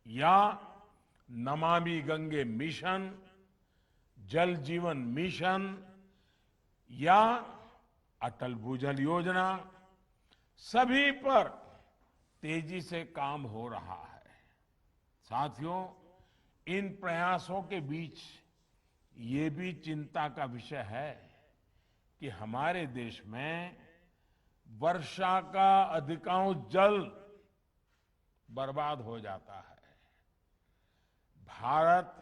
या नमामि गंगे मिशन, जल जीवन मिशन या अटल भूजल योजना, सभी पर तेजी से काम हो रहा है। साथियों, इन प्रयासों के बीच ये भी चिंता का विषय है कि हमारे देश में वर्षा का अधिकांश जल बर्बाद हो जाता है। भारत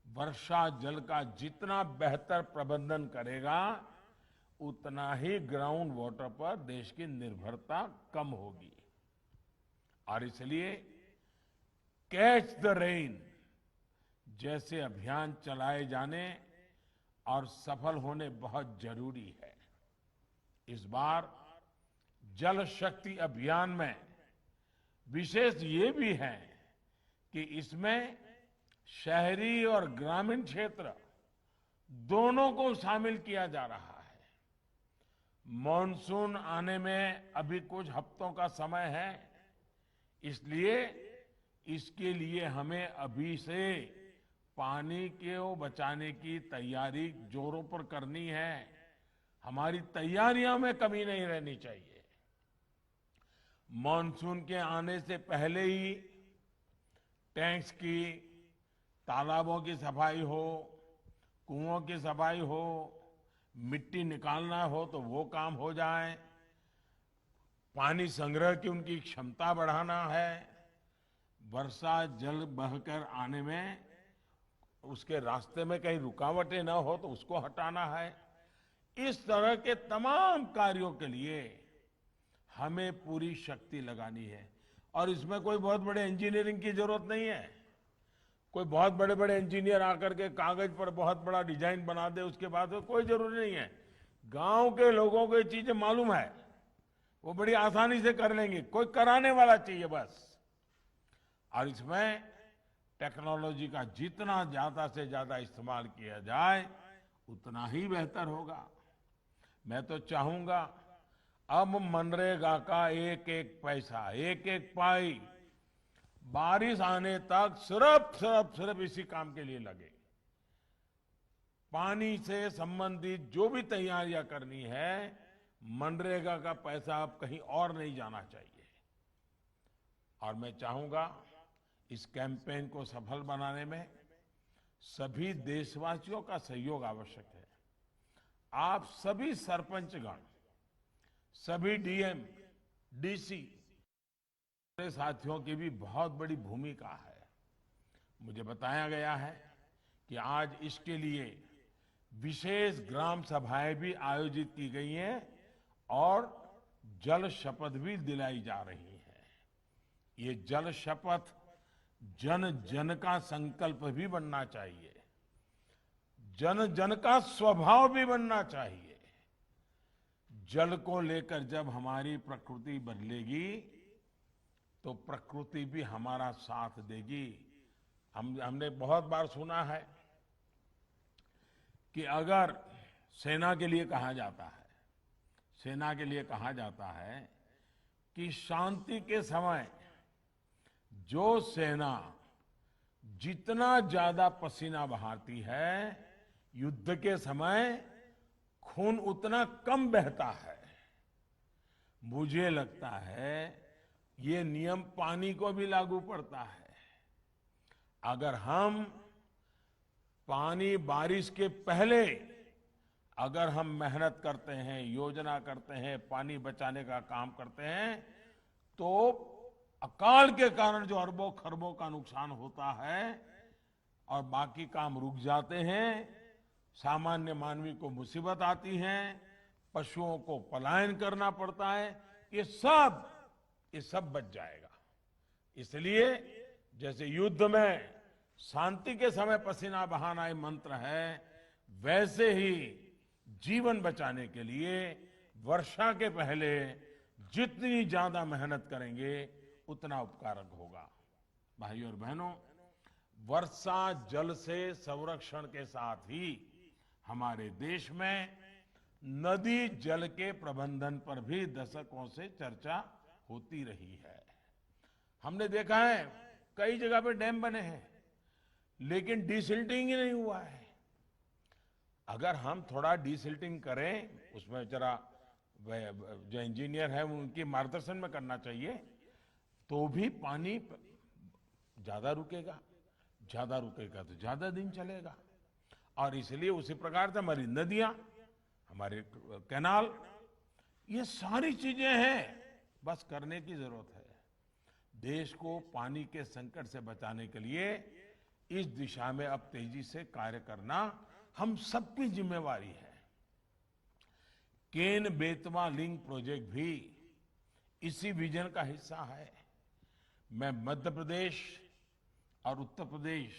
वर्षा जल का जितना बेहतर प्रबंधन करेगा, उतना ही ग्राउंड वाटर पर देश की निर्भरता कम होगी। और इसलिए कैच द रेन जैसे अभियान चलाए जाने और सफल होने बहुत जरूरी है। इस बार जल शक्ति अभियान में विशेष ये भी है कि इसमें शहरी और ग्रामीण क्षेत्र दोनों को शामिल किया जा रहा है। मॉनसून आने में अभी कुछ हफ्तों का समय है, इसलिए इसके लिए हमें अभी से पानी को बचाने की तैयारी जोरों पर करनी है। हमारी तैयारियों में कमी नहीं रहनी चाहिए। मॉनसून के आने से पहले ही टैंक्स की, तालाबों की सफाई हो, कुओं की सफाई हो, मिट्टी निकालना हो तो वो काम हो जाए, पानी संग्रह की उनकी क्षमता बढ़ाना है, वर्षा जल बहकर आने में उसके रास्ते में कहीं रुकावटें ना हो तो उसको हटाना है। इस तरह के तमाम कार्यों के लिए हमें पूरी शक्ति लगानी है। और इसमें कोई बहुत बड़े इंजीनियरिंग की जरूरत नहीं है। कोई बहुत बड़े बड़े इंजीनियर आकर के कागज पर बहुत बड़ा डिजाइन बना दे, उसके बाद तो कोई जरूरी नहीं है। गांव के लोगों को ये चीजें मालूम है, वो बड़ी आसानी से कर लेंगे। कोई कराने वाला चाहिए बस। और इसमें टेक्नोलॉजी का जितना ज्यादा से ज्यादा इस्तेमाल किया जाए, उतना ही बेहतर होगा। मैं तो चाहूंगा अब मनरेगा का एक एक पैसा, एक एक पाई बारिश आने तक सिर्फ इसी काम के लिए लगे। पानी से संबंधित जो भी तैयारियां करनी है, मनरेगा का पैसा अब कहीं और नहीं जाना चाहिए। और मैं चाहूंगा इस कैंपेन को सफल बनाने में सभी देशवासियों का सहयोग आवश्यक है। आप सभी सरपंचगण, सभी डीएम, डीसी साथियों की भी बहुत बड़ी भूमिका है। मुझे बताया गया है कि आज इसके लिए विशेष ग्राम सभाएं भी आयोजित की गई हैं और जल शपथ भी दिलाई जा रही है। ये जल शपथ जन जन का संकल्प भी बनना चाहिए, जन जन का स्वभाव भी बनना चाहिए। जल को लेकर जब हमारी प्रकृति बदलेगी तो प्रकृति भी हमारा साथ देगी। हमने बहुत बार सुना है कि अगर सेना के लिए कहा जाता है, सेना के लिए कहा जाता है कि शांति के समय जो सेना जितना ज्यादा पसीना बहाती है, युद्ध के समय खून उतना कम बहता है। मुझे लगता है ये नियम पानी को भी लागू पड़ता है। अगर हम पानी बारिश के पहले अगर हम मेहनत करते हैं, योजना करते हैं, पानी बचाने का काम करते हैं, तो अकाल के कारण जो अरबों खरबों का नुकसान होता है और बाकी काम रुक जाते हैं, सामान्य मानवी को मुसीबत आती है, पशुओं को पलायन करना पड़ता है, ये सब बच जाएगा। इसलिए जैसे युद्ध में शांति के समय पसीना बहाना ये मंत्र है, वैसे ही जीवन बचाने के लिए वर्षा के पहले जितनी ज्यादा मेहनत करेंगे उतना उपकारक होगा। भाइयों और बहनों, वर्षा जल से संरक्षण के साथ ही हमारे देश में नदी जल के प्रबंधन पर भी दशकों से चर्चा होती रही है। हमने देखा है कई जगह पे डैम बने हैं, लेकिन डिसिल्टिंग ही नहीं हुआ है। अगर हम थोड़ा डिसिल्टिंग करें, उसमें जरा जो इंजीनियर है उनके मार्गदर्शन में करना चाहिए, तो भी पानी ज्यादा रुकेगा। ज्यादा रुकेगा तो ज्यादा दिन चलेगा। और इसलिए उसी प्रकार से हमारी नदियां, हमारे कैनाल, ये सारी चीजें हैं, बस करने की जरूरत है। देश को पानी के संकट से बचाने के लिए इस दिशा में अब तेजी से कार्य करना हम सबकी जिम्मेवारी है। केन बेतवा लिंक प्रोजेक्ट भी इसी विजन का हिस्सा है। मैं मध्य प्रदेश और उत्तर प्रदेश,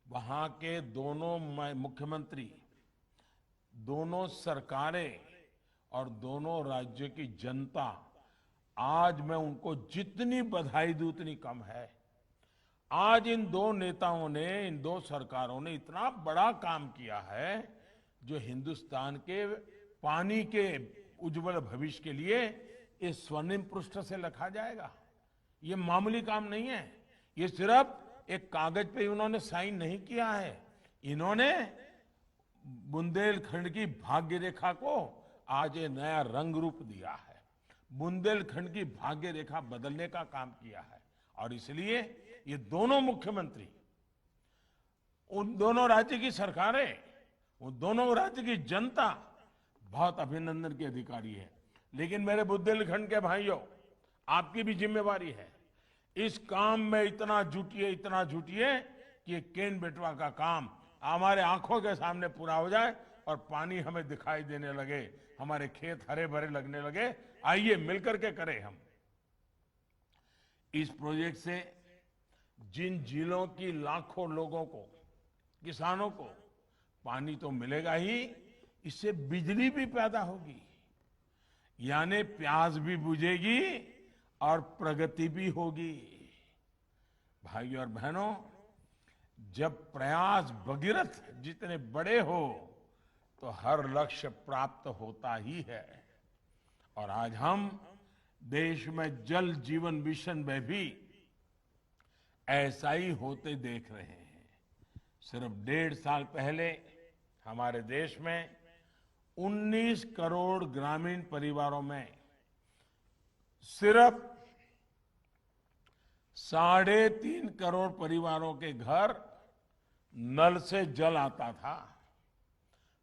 वहां के दोनों मुख्यमंत्री, दोनों सरकारें और दोनों राज्यों की जनता, आज मैं उनको जितनी बधाई दूं उतनी कम है। आज इन दो नेताओं ने, इन दो सरकारों ने इतना बड़ा काम किया है, जो हिंदुस्तान के पानी के उज्जवल भविष्य के लिए इस स्वर्णिम पृष्ठ से लिखा जाएगा। ये मामूली काम नहीं है। ये सिर्फ एक कागज पे उन्होंने साइन नहीं किया है, इन्होंने बुंदेलखंड की भाग्य रेखा को आज ये नया रंग रूप दिया है। बुंदेलखंड की भाग्य रेखा बदलने का काम किया है। और इसलिए ये दोनों मुख्यमंत्री, उन दोनों राज्य की सरकारें, उन दोनों राज्य की जनता बहुत अभिनंदन के अधिकारी है। लेकिन मेरे बुंदेलखंड के भाइयों, आपकी भी जिम्मेवारी है। इस काम में इतना जुटिए, इतना जुटिए कि ये केन बेटवा का काम हमारे आंखों के सामने पूरा हो जाए और पानी हमें दिखाई देने लगे, हमारे खेत हरे भरे लगने लगे। आइए मिलकर के करें हम। इस प्रोजेक्ट से जिन जिलों की लाखों लोगों को, किसानों को पानी तो मिलेगा ही, इससे बिजली भी पैदा होगी, यानी प्यास भी बुझेगी और प्रगति भी होगी। भाइयों और बहनों, जब प्रयास भगीरथ जितने बड़े हो तो हर लक्ष्य प्राप्त होता ही है। और आज हम देश में जल जीवन मिशन में भी ऐसा ही होते देख रहे हैं। सिर्फ 1.5 साल पहले हमारे देश में 19 करोड़ ग्रामीण परिवारों में सिर्फ 3.5 करोड़ परिवारों के घर नल से जल आता था।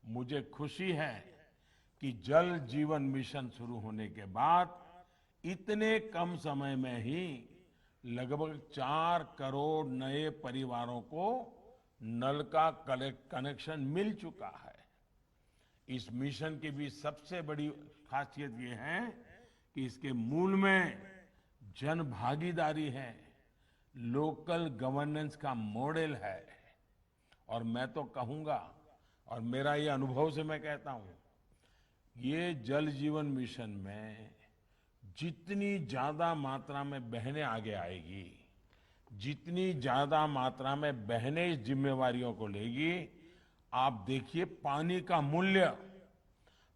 मुझे खुशी है कि जल जीवन मिशन शुरू होने के बाद इतने कम समय में ही लगभग 4 करोड़ नए परिवारों को नल का कनेक्शन मिल चुका है। इस मिशन की भी सबसे बड़ी खासियत ये है कि इसके मूल में जन भागीदारी है, लोकल गवर्नेंस का मॉडल है। और मैं तो कहूंगा, और मेरा ये अनुभव से मैं कहता हूं, ये जल जीवन मिशन में जितनी ज्यादा मात्रा में बहनें आगे आएगी, जितनी ज्यादा मात्रा में बहनें इस जिम्मेवारियों को लेगी, आप देखिए पानी का मूल्य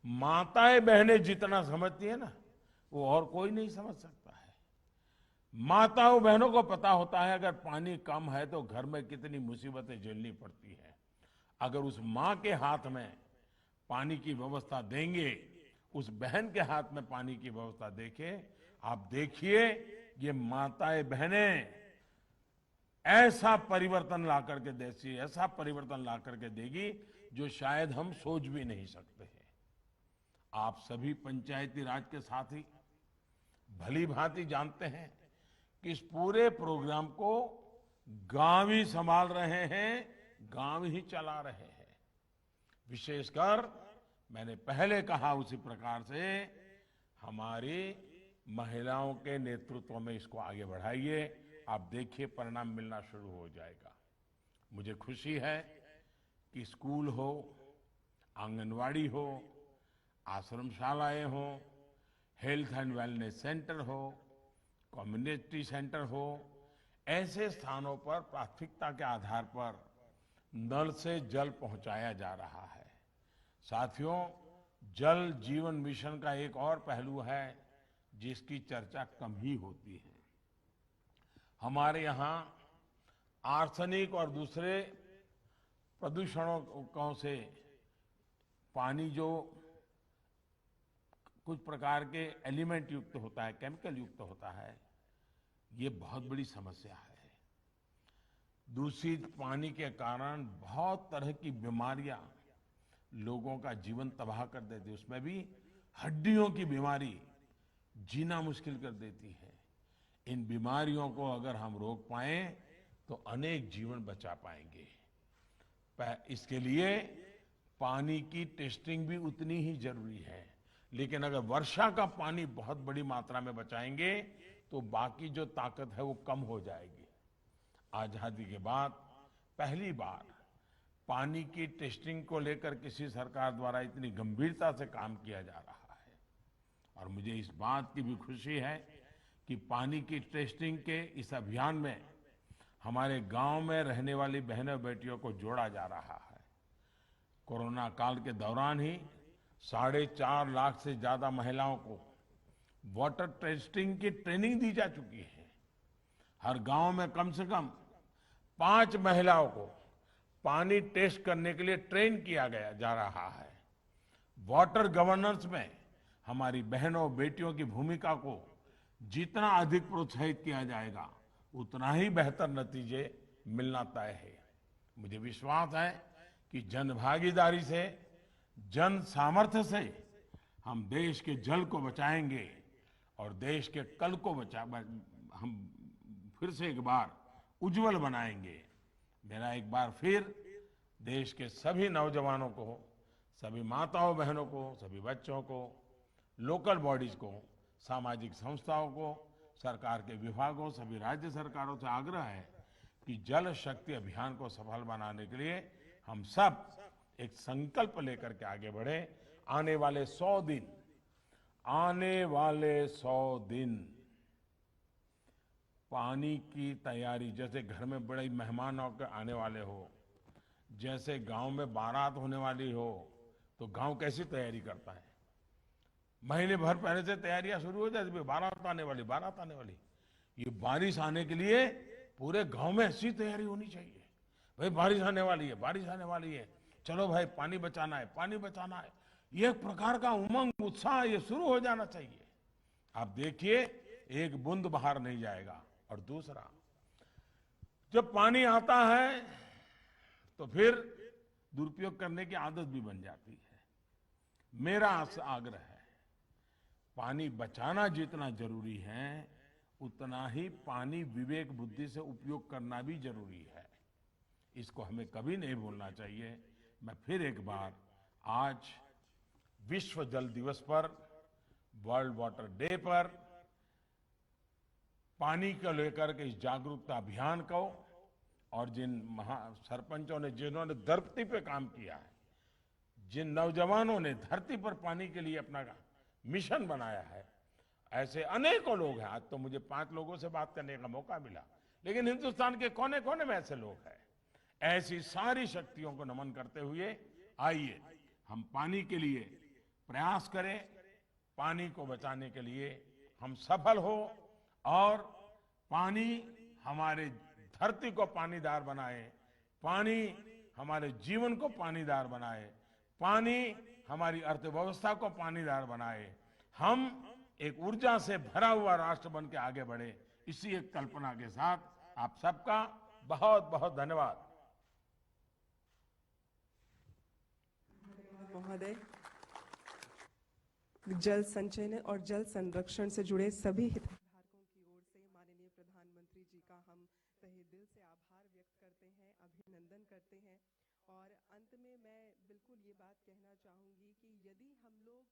माताएं बहनें जितना समझती है ना, वो और कोई नहीं समझ सकता है। माताओं बहनों को पता होता है अगर पानी कम है तो घर में कितनी मुसीबतें झेलनी पड़ती है। अगर उस मां के हाथ में पानी की व्यवस्था देंगे, उस बहन के हाथ में पानी की व्यवस्था देखें, आप देखिए ये माताएं बहनें ऐसा परिवर्तन ला करके देती, ऐसा परिवर्तन ला करके देगी जो शायद हम सोच भी नहीं सकते हैं। आप सभी पंचायती राज के साथी भली भांति जानते हैं कि इस पूरे प्रोग्राम को गांव ही संभाल रहे हैं, गांव ही चला रहे हैं। विशेषकर मैंने पहले कहा उसी प्रकार से हमारी महिलाओं के नेतृत्व में इसको आगे बढ़ाइए। आप देखिए परिणाम मिलना शुरू हो जाएगा। मुझे खुशी है कि स्कूल हो, आंगनवाड़ी हो, आश्रमशालाएं हो, हेल्थ एंड वेलनेस सेंटर हो, कम्युनिटी सेंटर हो, ऐसे स्थानों पर प्राथमिकता के आधार पर नल से जल पहुंचाया जा रहा है। साथियों, जल जीवन मिशन का एक और पहलू है जिसकी चर्चा कम ही होती है। हमारे यहाँ आर्सेनिक और दूसरे प्रदूषणों से पानी जो कुछ प्रकार के एलिमेंट युक्त होता है, केमिकल युक्त होता है, ये बहुत बड़ी समस्या है। दूषित पानी के कारण बहुत तरह की बीमारियां लोगों का जीवन तबाह कर देती है। उसमें भी हड्डियों की बीमारी जीना मुश्किल कर देती है। इन बीमारियों को अगर हम रोक पाएं तो अनेक जीवन बचा पाएंगे। इसके लिए पानी की टेस्टिंग भी उतनी ही जरूरी है। लेकिन अगर वर्षा का पानी बहुत बड़ी मात्रा में बचाएंगे तो बाकी जो ताकत है वो कम हो जाएगी। आजादी के बाद पहली बार पानी की टेस्टिंग को लेकर किसी सरकार द्वारा इतनी गंभीरता से काम किया जा रहा है। और मुझे इस बात की भी खुशी है कि पानी की टेस्टिंग के इस अभियान में हमारे गांव में रहने वाली बहनों बेटियों को जोड़ा जा रहा है। कोरोना काल के दौरान ही 4.5 लाख से ज्यादा महिलाओं को वाटर टेस्टिंग की ट्रेनिंग दी जा चुकी है। हर गांव में कम से कम 5 महिलाओं को पानी टेस्ट करने के लिए ट्रेन किया गया जा रहा है। वाटर गवर्नेंस में हमारी बहनों बेटियों की भूमिका को जितना अधिक प्रोत्साहित किया जाएगा उतना ही बेहतर नतीजे मिलना तय है। मुझे विश्वास है कि जन भागीदारी से, जन सामर्थ्य से हम देश के जल को बचाएंगे और देश के कल को हम फिर से एक बार उज्जवल बनाएंगे। मेरा एक बार फिर देश के सभी नौजवानों को, सभी माताओं बहनों को, सभी बच्चों को, लोकल बॉडीज को, सामाजिक संस्थाओं को, सरकार के विभागों, सभी राज्य सरकारों से आग्रह है कि जल शक्ति अभियान को सफल बनाने के लिए हम सब एक संकल्प लेकर के आगे बढ़े। आने वाले 100 दिन पानी की तैयारी, जैसे घर में बड़े मेहमान होकर आने वाले हो, जैसे गांव में बारात होने वाली हो, तो गांव कैसी तैयारी करता है। महीने भर पहले से तैयारियां शुरू हो जाती है, बारात आने वाली। ये बारिश आने के लिए पूरे गांव में ऐसी तैयारी होनी चाहिए। भाई बारिश आने वाली है, चलो भाई पानी बचाना है। ये एक प्रकार का उमंग, उत्साह ये शुरू हो जाना चाहिए। आप देखिए, एक बूंद बाहर नहीं जाएगा। और दूसरा, जब पानी आता है तो फिर दुरुपयोग करने की आदत भी बन जाती है। मेरा आग्रह है, पानी बचाना जितना जरूरी है उतना ही पानी विवेक बुद्धि से उपयोग करना भी जरूरी है। इसको हमें कभी नहीं भूलना चाहिए। मैं फिर एक बार आज विश्व जल दिवस पर, वर्ल्ड वाटर डे पर पानी को लेकर के इस जागरूकता अभियान को, और जिन सरपंचों ने, जिन्होंने धरती पे काम किया है, जिन नौजवानों ने धरती पर पानी के लिए अपना मिशन बनाया है, ऐसे अनेकों लोग हैं। आज तो मुझे 5 लोगों से बात करने का मौका मिला, लेकिन हिंदुस्तान के कोने कोने में ऐसे लोग हैं। ऐसी सारी शक्तियों को नमन करते हुए आइए हम पानी के लिए प्रयास करें, पानी को बचाने के लिए हम सफल हो और पानी हमारे धरती को पानीदार बनाए, पानी हमारे जीवन को पानीदार बनाए, पानी हमारी अर्थव्यवस्था को पानीदार बनाए। हम एक ऊर्जा से भरा हुआ राष्ट्र बन के आगे बढ़े, इसी एक कल्पना के साथ आप सबका बहुत बहुत धन्यवाद। महोदय, जल संचयन और जल संरक्षण से जुड़े सभी हितधारकों की ओर से माननीय प्रधानमंत्री जी का हम तहे दिल से आभार व्यक्त करते हैं, अभिनंदन करते हैं। और अंत में मैं बिल्कुल ये बात कहना चाहूंगी कि यदि हम लोग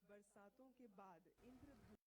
बरसातों के बाद इंद्रधनुष